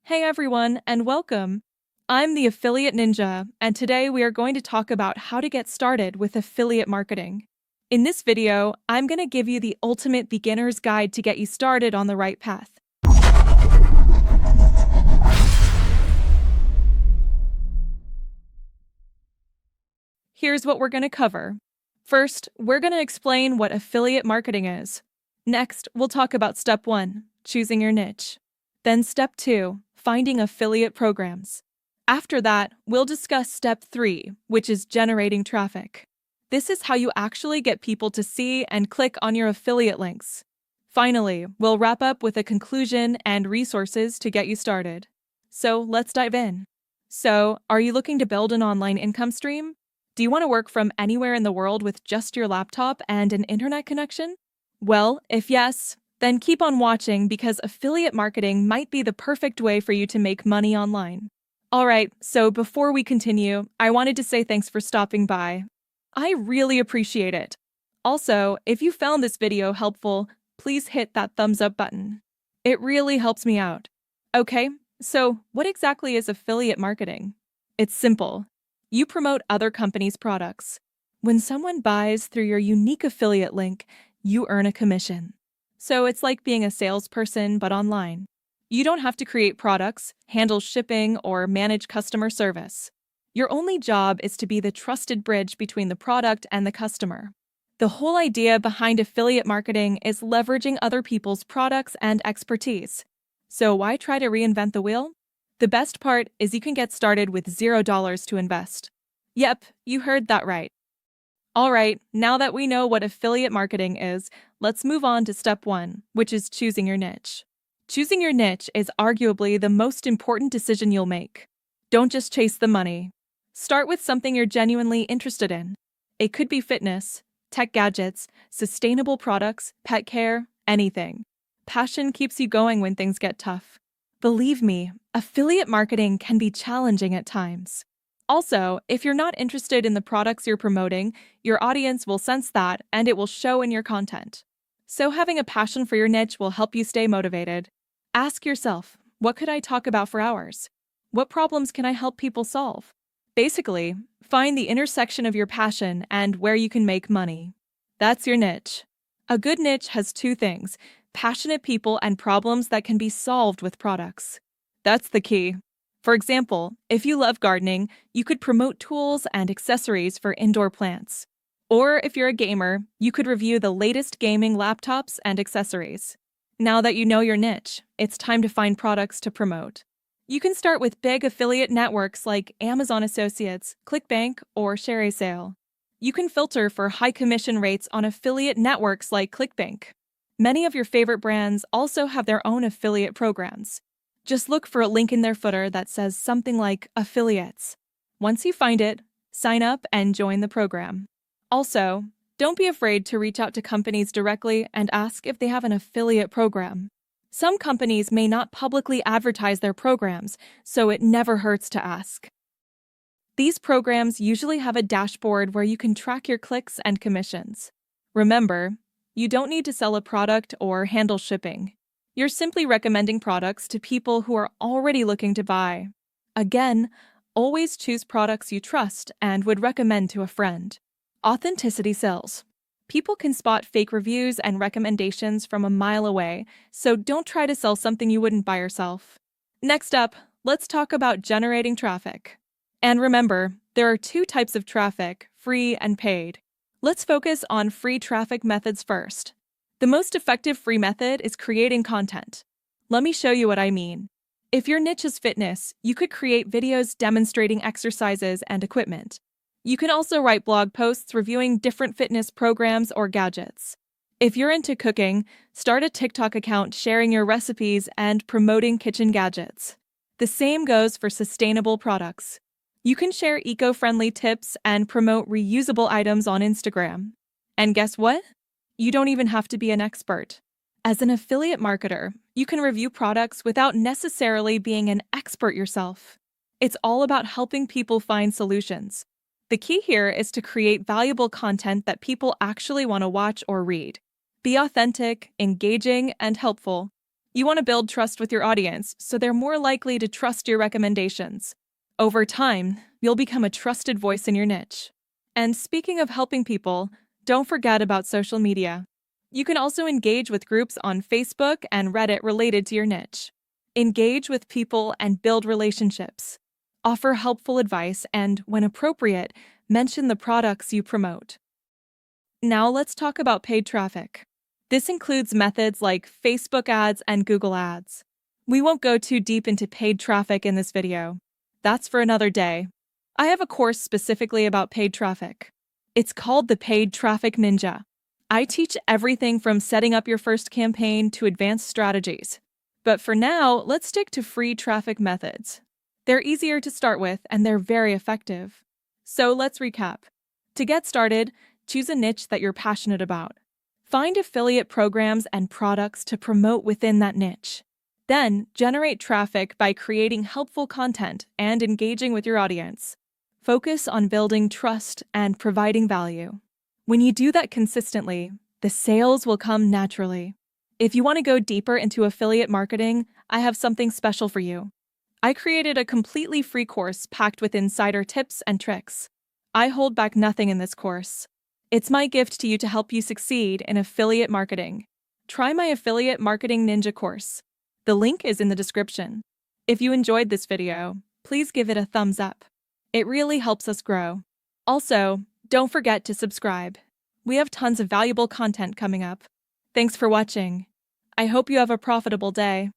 Hey everyone, and welcome. I'm the Affiliate Ninja, and today we are going to talk about how to get started with affiliate marketing. In this video, I'm going to give you the ultimate beginner's guide to get you started on the right path. Here's what we're going to cover. First, we're going to explain what affiliate marketing is. Next, we'll talk about step 1, choosing your niche. Then step 2, finding affiliate programs. After that, we'll discuss step 3, which is generating traffic. This is how you actually get people to see and click on your affiliate links. Finally, we'll wrap up with a conclusion and resources to get you started. So let's dive in. So, are you looking to build an online income stream? Do you want to work from anywhere in the world with just your laptop and an internet connection? Well, if yes, then keep on watching because affiliate marketing might be the perfect way for you to make money online. Alright, so before we continue, I wanted to say thanks for stopping by. I really appreciate it. Also, if you found this video helpful, please hit that thumbs up button. It really helps me out. Okay, so what exactly is affiliate marketing? It's simple. You promote other companies' products. When someone buys through your unique affiliate link, you earn a commission. So it's like being a salesperson, but online. You don't have to create products, handle shipping, or manage customer service. Your only job is to be the trusted bridge between the product and the customer. The whole idea behind affiliate marketing is leveraging other people's products and expertise. So why try to reinvent the wheel? The best part is you can get started with $0 to invest. Yep, you heard that right. Alright, now that we know what affiliate marketing is, let's move on to step 1, which is choosing your niche. Choosing your niche is arguably the most important decision you'll make. Don't just chase the money. Start with something you're genuinely interested in. It could be fitness, tech gadgets, sustainable products, pet care, anything. Passion keeps you going when things get tough. Believe me, affiliate marketing can be challenging at times. Also, if you're not interested in the products you're promoting, your audience will sense that and it will show in your content. So having a passion for your niche will help you stay motivated. Ask yourself, what could I talk about for hours? What problems can I help people solve? Basically, find the intersection of your passion and where you can make money. That's your niche. A good niche has two things: passionate people and problems that can be solved with products. That's the key. For example, if you love gardening, you could promote tools and accessories for indoor plants. Or if you're a gamer, you could review the latest gaming laptops and accessories. Now that you know your niche, it's time to find products to promote. You can start with big affiliate networks like Amazon Associates, ClickBank, or ShareASale. You can filter for high commission rates on affiliate networks like ClickBank. Many of your favorite brands also have their own affiliate programs. Just look for a link in their footer that says something like affiliates. Once you find it, sign up and join the program. Also, don't be afraid to reach out to companies directly and ask if they have an affiliate program. Some companies may not publicly advertise their programs, so it never hurts to ask. These programs usually have a dashboard where you can track your clicks and commissions. Remember, you don't need to sell a product or handle shipping. You're simply recommending products to people who are already looking to buy. Again, always choose products you trust and would recommend to a friend. Authenticity sells. People can spot fake reviews and recommendations from a mile away, so don't try to sell something you wouldn't buy yourself. Next up, let's talk about generating traffic. And remember, there are two types of traffic, free and paid. Let's focus on free traffic methods first. The most effective free method is creating content. Let me show you what I mean. If your niche is fitness, you could create videos demonstrating exercises and equipment. You can also write blog posts reviewing different fitness programs or gadgets. If you're into cooking, start a TikTok account sharing your recipes and promoting kitchen gadgets. The same goes for sustainable products. You can share eco-friendly tips and promote reusable items on Instagram. And guess what? You don't even have to be an expert. As an affiliate marketer, you can review products without necessarily being an expert yourself. It's all about helping people find solutions. The key here is to create valuable content that people actually want to watch or read. Be authentic, engaging, and helpful. You want to build trust with your audience so they're more likely to trust your recommendations. Over time, you'll become a trusted voice in your niche. And speaking of helping people, don't forget about social media. You can also engage with groups on Facebook and Reddit related to your niche. Engage with people and build relationships. Offer helpful advice and, when appropriate, mention the products you promote. Now let's talk about paid traffic. This includes methods like Facebook ads and Google ads. We won't go too deep into paid traffic in this video. That's for another day. I have a course specifically about paid traffic. It's called the Paid Traffic Ninja. I teach everything from setting up your first campaign to advanced strategies. But for now, let's stick to free traffic methods. They're easier to start with and they're very effective. So let's recap. To get started, choose a niche that you're passionate about. Find affiliate programs and products to promote within that niche. Then, generate traffic by creating helpful content and engaging with your audience. Focus on building trust and providing value. When you do that consistently, the sales will come naturally. If you want to go deeper into affiliate marketing, I have something special for you. I created a completely free course packed with insider tips and tricks. I hold back nothing in this course. It's my gift to you to help you succeed in affiliate marketing. Try my Affiliate Marketing Ninja course. The link is in the description. If you enjoyed this video, please give it a thumbs up. It really helps us grow. Also, don't forget to subscribe. We have tons of valuable content coming up. Thanks for watching. I hope you have a profitable day.